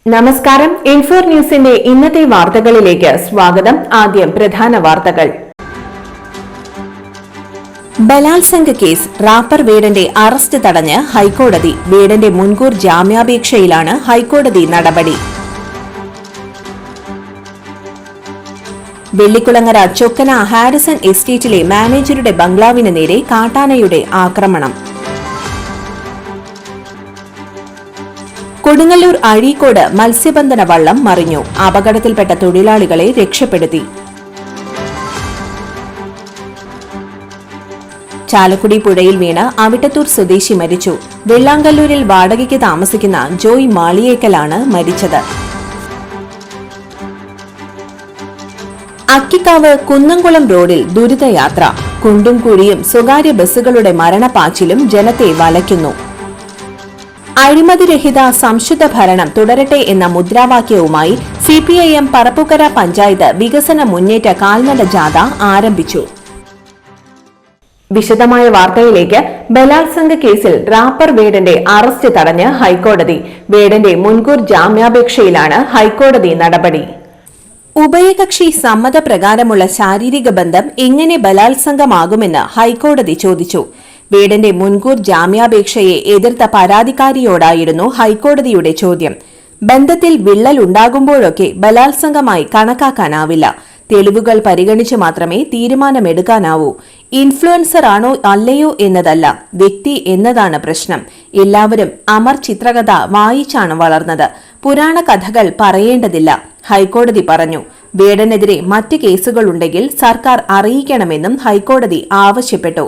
നമസ്കാരം. ഇൻഫോർ ന്യൂസിന്റെ ഇന്നത്തെ വാർത്തകളിലേക്ക് സ്വാഗതം. ആദ്യം പ്രധാന വാർത്തകൾ. ബലാത്സംഗ കേസ് റാപ്പർ വേടന്റെ അറസ്റ്റ് തടഞ്ഞ് ഹൈക്കോടതി. വേടന്റെ മുൻകൂർ ജാമ്യാപേക്ഷയിലാണ് ഹൈക്കോടതി നടപടി. വെള്ളിക്കുളങ്ങര ചൊക്കന ഹാരിസൺ എസ്റ്റേറ്റിലെ മാനേജരുടെ ബംഗ്ലാവിന് നേരെ കാട്ടാനയുടെ ആക്രമണം. കൊടുങ്ങല്ലൂർ അഴീക്കോട് മത്സ്യബന്ധന വള്ളം മറിഞ്ഞു. അപകടത്തിൽപ്പെട്ട തൊഴിലാളികളെ രക്ഷപ്പെടുത്തി. ചാലക്കുടി പുഴയിൽ വീണ് അവിട്ടത്തൂർ സ്വദേശി മരിച്ചു. വെള്ളാങ്കല്ലൂരിൽ വാടകയ്ക്ക് താമസിക്കുന്ന ജോയ് മാളിയേക്കലാണ് മരിച്ചത്. അക്കിക്കാവ് കുന്നംകുളം റോഡിൽ ദുരിതയാത്ര. കുണ്ടും കുഴിയും സ്വകാര്യ ബസ്സുകളുടെ മരണപ്പാച്ചിലും ജനത്തെ വലയ്ക്കുന്നു. അഴിമതിരഹിത സംശുദ്ധ ഭരണം തുടരട്ടെ എന്ന മുദ്രാവാക്യവുമായി സിപിഐഎം പറപ്പുക്കര പഞ്ചായത്ത് വികസന മുന്നേറ്റ കാൽനട ജാഥ ആരംഭിച്ചു. വിശദമായ വാർത്തയിലേക്ക്. ബലാത്സംഗ കേസിൽ റാപ്പർ വേടന്റെ അറസ്റ്റ് തടഞ്ഞ് ഹൈക്കോടതി. വേടന്റെ മുൻകൂർ ജാമ്യാപേക്ഷയിലാണ് ഹൈക്കോടതി നടപടി. ഉഭയകക്ഷി സമ്മതപ്രകാരമുള്ള ശാരീരിക ബന്ധം എങ്ങനെ ബലാത്സംഗമാകുമെന്ന് ഹൈക്കോടതി ചോദിച്ചു. വേടന്റെ മുൻകൂർ ജാമ്യാപേക്ഷയെ എതിർത്ത പരാതിക്കാരിയോടായിരുന്നു ഹൈക്കോടതിയുടെ ചോദ്യം. ബന്ധത്തിൽ വിള്ളലുണ്ടാകുമ്പോഴൊക്കെ ബലാത്സംഗമായി കണക്കാക്കാനാവില്ല. തെളിവുകൾ പരിഗണിച്ചു മാത്രമേ തീരുമാനമെടുക്കാനാവൂ. ഇൻഫ്ലുവൻസർ ആണോ അല്ലയോ എന്നതല്ല, വ്യക്തി എന്നതാണ് പ്രശ്നം. എല്ലാവരും അമർ ചിത്രകഥ വായിച്ചാണ് വളർന്നത്. പുരാണ കഥകൾ പറയേണ്ടതില്ല, ഹൈക്കോടതി പറഞ്ഞു. വേടനെതിരെ മറ്റ് കേസുകളുണ്ടെങ്കിൽ സർക്കാർ അറിയിക്കണമെന്നും ഹൈക്കോടതി ആവശ്യപ്പെട്ടു.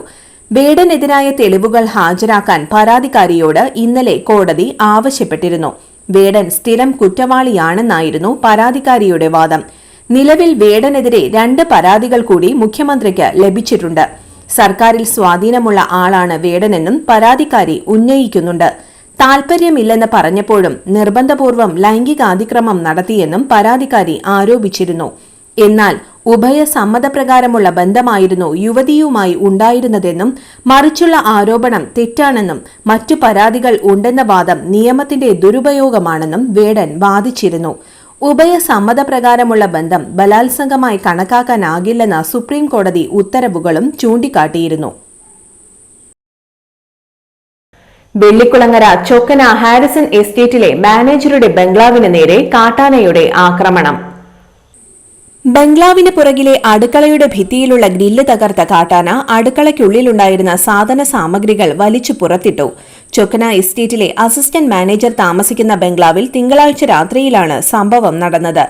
വേടനെതിരായ തെളിവുകൾ ഹാജരാക്കാൻ പരാതിക്കാരിയോട് ഇന്നലെ കോടതി ആവശ്യപ്പെട്ടിരുന്നു. വേടൻ സ്ഥിരം കുറ്റവാളിയാണെന്നായിരുന്നു പരാതിക്കാരിയുടെ വാദം. നിലവിൽ വേടനെതിരെ 2 പരാതികൾ കൂടി മുഖ്യമന്ത്രിക്ക് ലഭിച്ചിട്ടുണ്ട്. സർക്കാരിൽ സ്വാധീനമുള്ള ആളാണ് വേടനെന്നും പരാതിക്കാരി ഉന്നയിക്കുന്നുണ്ട്. താൽപര്യമില്ലെന്ന് പറഞ്ഞപ്പോഴും നിർബന്ധപൂർവ്വം ലൈംഗികാതിക്രമം നടത്തിയെന്നും പരാതിക്കാരി ആരോപിച്ചിരുന്നു. എന്നാൽ ഉഭയസമ്മതപ്രകാരമുള്ള ബന്ധമായിരുന്നു യുവതിയുമായി ഉണ്ടായിരുന്നതെന്നും മറിച്ചുള്ള ആരോപണം തെറ്റാണെന്നും മറ്റു പരാതികൾ ഉണ്ടെന്ന വാദം നിയമത്തിന്റെ ദുരുപയോഗമാണെന്നും വേടൻ വാദിച്ചിരുന്നു. ഉഭയസമ്മതപ്രകാരമുള്ള ബന്ധം ബലാത്സംഗമായി കണക്കാക്കാനാകില്ലെന്ന സുപ്രീം കോടതി ഉത്തരവുകളും ചൂണ്ടിക്കാട്ടിയിരുന്നു. വെള്ളിക്കുളങ്ങര ചൊക്കന ഹാരിസൺ എസ്റ്റേറ്റിലെ മാനേജരുടെ ബംഗ്ലാവിന് നേരെ കാട്ടാനയുടെ ആക്രമണം. ബംഗ്ലാവിന് പുറകിലെ അടുക്കളയുടെ ഭിത്തിയിലുള്ള ഗ്രില്ല് തകർത്ത കാട്ടാന അടുക്കളയ്ക്കുള്ളിലുണ്ടായിരുന്ന സാധന സാമഗ്രികൾ വലിച്ചു പുറത്തിട്ടു. ചൊക്കന എസ്റ്റേറ്റിലെ അസിസ്റ്റന്റ് മാനേജർ താമസിക്കുന്ന ബംഗ്ലാവിൽ തിങ്കളാഴ്ച രാത്രിയിലാണ് സംഭവം നടന്നത്.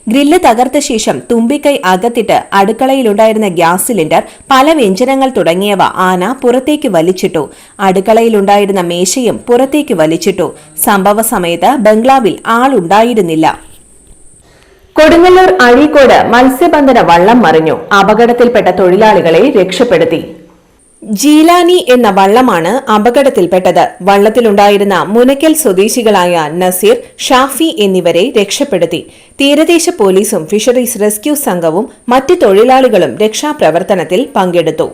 ഗ്രില്ല് തകർത്ത ശേഷം തുമ്പിക്കൈ അകത്തിട്ട് അടുക്കളയിലുണ്ടായിരുന്ന ഗ്യാസ് സിലിണ്ടർ, പല വ്യഞ്ജനങ്ങൾ തുടങ്ങിയവ ആന പുറത്തേക്ക് വലിച്ചിട്ടു. അടുക്കളയിലുണ്ടായിരുന്ന മേശയും പുറത്തേക്ക് വലിച്ചിട്ടു. സംഭവ സമയത്ത് ബംഗ്ലാവിൽ ആളുണ്ടായിരുന്നില്ല. കൊടുങ്ങല്ലൂർ അഴീക്കോട് മത്സ്യബന്ധന വള്ളം മറിഞ്ഞു. അപകടത്തിൽപ്പെട്ട തൊഴിലാളികളെ രക്ഷപ്പെടുത്തി. ജീലാനി എന്ന വള്ളമാണ് അപകടത്തിൽപ്പെട്ടത്. വള്ളത്തിലുണ്ടായിരുന്ന മുനക്കൽ സ്വദേശികളായ നസീർ, ഷാഫി എന്നിവരെ രക്ഷപ്പെടുത്തി. തീരദേശ പോലീസും ഫിഷറീസ് റെസ്ക്യൂ സംഘവും മറ്റ് തൊഴിലാളികളും രക്ഷാപ്രവർത്തനത്തിൽ പങ്കെടുത്തു.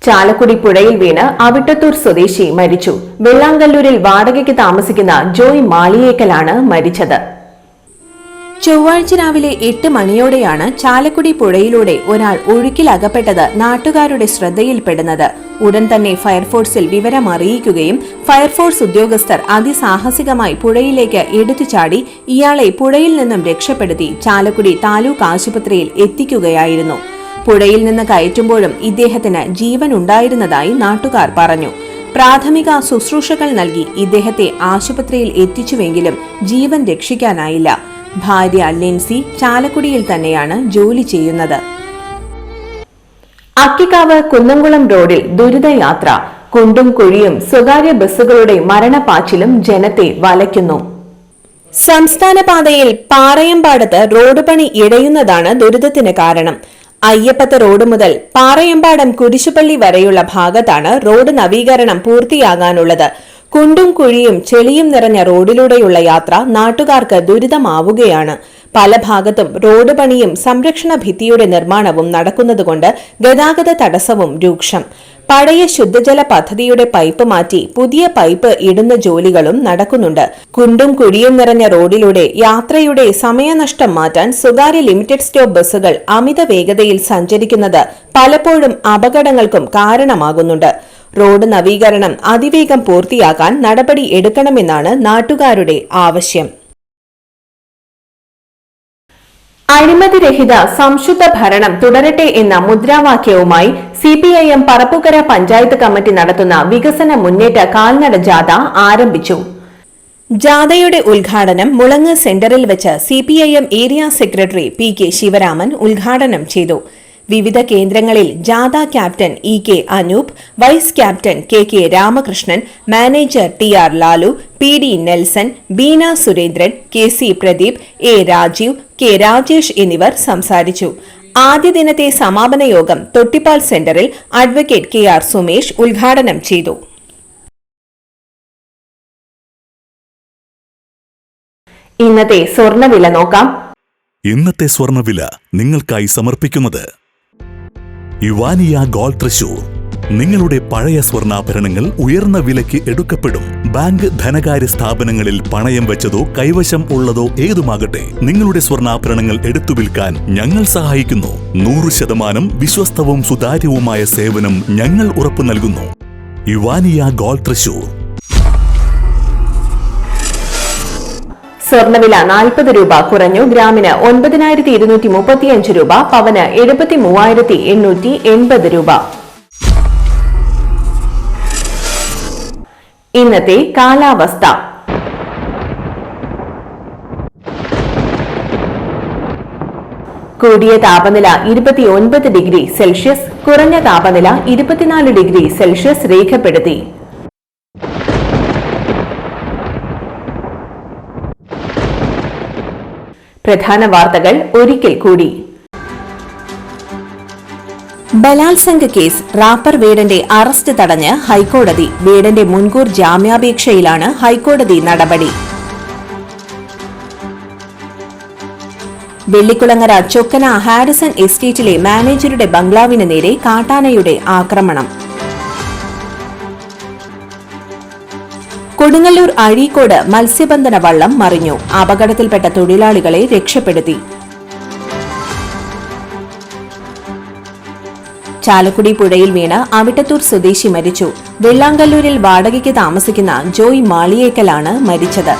ചാലക്കുടി പുഴയിൽ വീണ് അവിട്ടത്തൂർ സ്വദേശി മരിച്ചു. വെള്ളാങ്കല്ലൂരിൽ വാടകയ്ക്ക് താമസിക്കുന്ന ജോയ് മാളിയേക്കലാണ് മരിച്ചത്. ചൊവ്വാഴ്ച രാവിലെ 8 മണിയോടെയാണ് ചാലക്കുടി പുഴയിലൂടെ ഒരാൾ ഒഴുക്കിലകപ്പെട്ടത് നാട്ടുകാരുടെ ശ്രദ്ധയിൽപ്പെടുന്നത്. ഉടൻ തന്നെ ഫയർഫോഴ്സിൽ വിവരം അറിയിക്കുകയും ഫയർഫോഴ്സ് ഉദ്യോഗസ്ഥർ അതിസാഹസികമായി പുഴയിലേക്ക് എടുത്തുചാടി ഇയാളെ പുഴയിൽ നിന്നും രക്ഷപ്പെടുത്തി ചാലക്കുടി താലൂക്ക് ആശുപത്രിയിൽ എത്തിക്കുകയായിരുന്നു. പുഴയിൽ നിന്ന് കയറ്റുമ്പോഴും ഇദ്ദേഹത്തിന് ജീവൻ ഉണ്ടായിരുന്നതായി നാട്ടുകാർ പറഞ്ഞു. പ്രാഥമിക ശുശ്രൂഷകൾ നൽകി ഇദ്ദേഹത്തെ ആശുപത്രിയിൽ എത്തിച്ചുവെങ്കിലും ജീവൻ രക്ഷിക്കാനായില്ല. ഭാര്യ ലിൻസി ചാലക്കുടിയിൽ തന്നെയാണ് ജോലി ചെയ്യുന്നത്. അക്കിക്കാവ് കുന്നംകുളം റോഡിൽ ദുരിതയാത്ര. കുണ്ടും കുഴിയും സ്വകാര്യ ബസ്സുകളുടെ മരണപ്പാച്ചിലും ജനത്തെ വലയ്ക്കുന്നു. സംസ്ഥാന പാതയിൽ പാറയമ്പാടത്ത് റോഡ് പണി ഇടയുന്നതാണ് ദുരിതത്തിന് കാരണം. അയ്യപ്പത്ത് റോഡ് മുതൽ പാറയമ്പാടം കുരിശുപള്ളി വരെയുള്ള ഭാഗത്താണ് റോഡ് നവീകരണം പൂർത്തിയാകാനുള്ളത്. കുണ്ടും കുഴിയും ചെളിയും നിറഞ്ഞ റോഡിലൂടെയുള്ള യാത്ര നാട്ടുകാർക്ക് ദുരിതമാവുകയാണ്. പല ഭാഗത്തും റോഡ് പണിയും സംരക്ഷണ ഭിത്തിയുടെ നിർമ്മാണവും നടക്കുന്നതുകൊണ്ട് ഗതാഗത തടസ്സവും രൂക്ഷം. പഴയ ശുദ്ധജല പദ്ധതിയുടെ പൈപ്പ് മാറ്റി പുതിയ പൈപ്പ് ഇടുന്ന ജോലികളും നടക്കുന്നുണ്ട്. കുണ്ടും കുഴിയും നിറഞ്ഞ റോഡിലൂടെ യാത്രയുടെ സമയനഷ്ടം മാറ്റാൻ സ്വകാര്യ ലിമിറ്റഡ് സ്റ്റോപ്പ് ബസ്സുകൾ അമിത വേഗതയിൽ സഞ്ചരിക്കുന്നത് പലപ്പോഴും അപകടങ്ങൾക്കും കാരണമാകുന്നുണ്ട്. റോഡ് നവീകരണം അതിവേഗം പൂർത്തിയാക്കാൻ നടപടി എടുക്കണമെന്നാണ് നാട്ടുകാരുടെ ആവശ്യം. അഴിമതിരഹിത സംശുദ്ധ ഭരണം തുടരട്ടെ എന്ന മുദ്രാവാക്യവുമായി CPIM പറപ്പുകര പഞ്ചായത്ത് കമ്മിറ്റി നടത്തുന്ന വികസന മുന്നേറ്റ കാൽനട ജാഥ ആരംഭിച്ചു. ജാഥയുടെ ഉദ്ഘാടനം മുളങ്ങ് സെന്ററിൽ വെച്ച് CPIM area secretary PK Sivaraman ഉദ്ഘാടനം ചെയ്തു. വിവിധ കേന്ദ്രങ്ങളിൽ ജാഥ captain EK Anoop, vice captain KK Ramakrishnan, manager TR Lalu, PD Nelson, Beena Surendran, KC Pradeep, A Rajeev, K Rajesh എന്നിവർ സംസാരിച്ചു. ആദ്യ ദിനത്തെ സമാപന യോഗം തൊട്ടിപ്പാൽ സെന്ററിൽ അഡ്വക്കേറ്റ് KR സുമേഷ് ഉദ്ഘാടനം ചെയ്തു. ഇന്നത്തെ സ്വർണ്ണവില നോക്കാം. ഇന്നത്തെ സ്വർണ്ണവില നിങ്ങൾക്കായി സമർപ്പിക്കുന്നത് ഇവാനിയ ഗോൾഡ് തൃശൂർ. നിങ്ങളുടെ പഴയ സ്വർണ്ണാഭരണങ്ങൾ ഉയർന്ന വിലയ്ക്ക് എടുക്കപ്പെടും. ബാങ്ക്, ധനകാര്യ സ്ഥാപനങ്ങളിൽ പണയം വെച്ചതോ കൈവശം ഉള്ളതോ ഏതുമാകട്ടെ, നിങ്ങളുടെ സ്വർണ്ണാഭരണങ്ങൾ എടുത്തു വിൽക്കാൻ ഞങ്ങൾ സഹായിക്കുന്നു. 100% വിശ്വസ്തവും സുതാര്യവുമായ സേവനം ഞങ്ങൾ ഉറപ്പു നൽകുന്നു. ഇവാനിയ ഗോൾഡ് തൃശൂർ. സ്വർണ്ണവില 40 രൂപ കുറഞ്ഞു. ഗ്രാമിന് 9235 രൂപ, പവന് 73,880 രൂപ. ഇന്നത്തെ കാലാവസ്ഥ. കൂടിയ താപനില 29 ഡിഗ്രി സെൽഷ്യസ്, കുറഞ്ഞ താപനില 24 ഡിഗ്രി സെൽഷ്യസ് രേഖപ്പെടുത്തി. പ്രധാന വാർത്തകൾ ഒരിക്കൽ കൂടി. ബലാത്സംഗ കേസ് റാപ്പർ വേടന്റെ അറസ്റ്റ് തടഞ്ഞ് ഹൈക്കോടതി. വേടന്റെ മുൻകൂർ ജാമ്യാപേക്ഷയിലാണ് ഹൈക്കോടതി നടപടി. വെള്ളിക്കുളങ്ങര ചൊക്കന ഹാരിസൺ എസ്റ്റേറ്റിലെ മാനേജരുടെ ബംഗ്ലാവിന് നേരെ കാട്ടാനയുടെ ആക്രമണം. കൊടുങ്ങല്ലൂർ അഴീക്കോട് മത്സ്യബന്ധന വള്ളം മറിഞ്ഞു. അപകടത്തിൽപ്പെട്ട തൊഴിലാളികളെ രക്ഷപ്പെടുത്തി. ചാലക്കുടി പുഴയിൽ വീണ് അവിട്ടത്തൂർ സ്വദേശി മരിച്ചു. വെള്ളാങ്കല്ലൂരിൽ വാടകയ്ക്ക് താമസിക്കുന്ന ജോയ് മാളിയേക്കലാണ് മരിച്ചത്.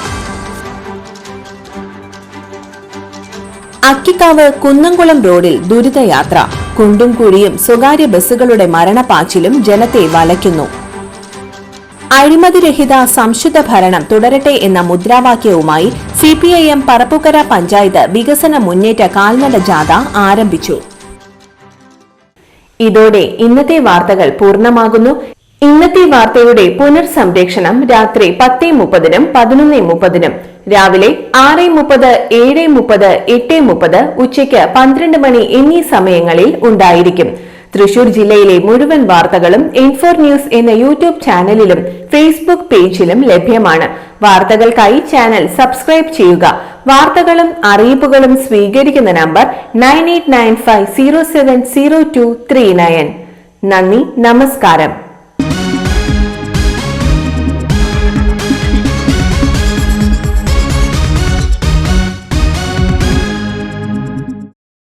അക്കിക്കാവ് കുന്നംകുളം റോഡിൽ ദുരിതയാത്ര. കുണ്ടും കുഴിയും സ്വകാര്യ ബസ്സുകളുടെ മരണപ്പാച്ചിലും ജനത്തെ വലയ്ക്കുന്നു. അഴിമതിരഹിത സംശുദ്ധ ഭരണം തുടരട്ടെ എന്ന മുദ്രാവാക്യവുമായി CPIM പറപ്പുകര പഞ്ചായത്ത് വികസന മുന്നേറ്റ കാൽനട ജാഥ ആരംഭിച്ചു. ഇതോടെ ഇന്നത്തെ വാർത്തകൾ പൂർണ്ണമാകുന്നു. ഇന്നത്തെ വാർത്തയുടെ പുനർസംപ്രേക്ഷണം രാത്രി 10:30-നും 11:30-നും, രാവിലെ 6:30, 7:30, 8:30, ഉച്ചയ്ക്ക് 12 മണി എന്നീ സമയങ്ങളിൽ ഉണ്ടായിരിക്കും. തൃശൂർ ജില്ലയിലെ മുഴുവൻ വാർത്തകളും ഇൻഫോർ ന്യൂസ് എന്ന യൂട്യൂബ് ചാനലിലും ഫേസ്ബുക്ക് പേജിലും ലഭ്യമാണ്. വാർത്തകൾക്കായി ചാനൽ സബ്സ്ക്രൈബ് ചെയ്യുക. വാർത്തകളും അറിയിപ്പുകളും സ്വീകരിക്കുന്ന നമ്പർ 9895070239. നന്ദി, നമസ്കാരം.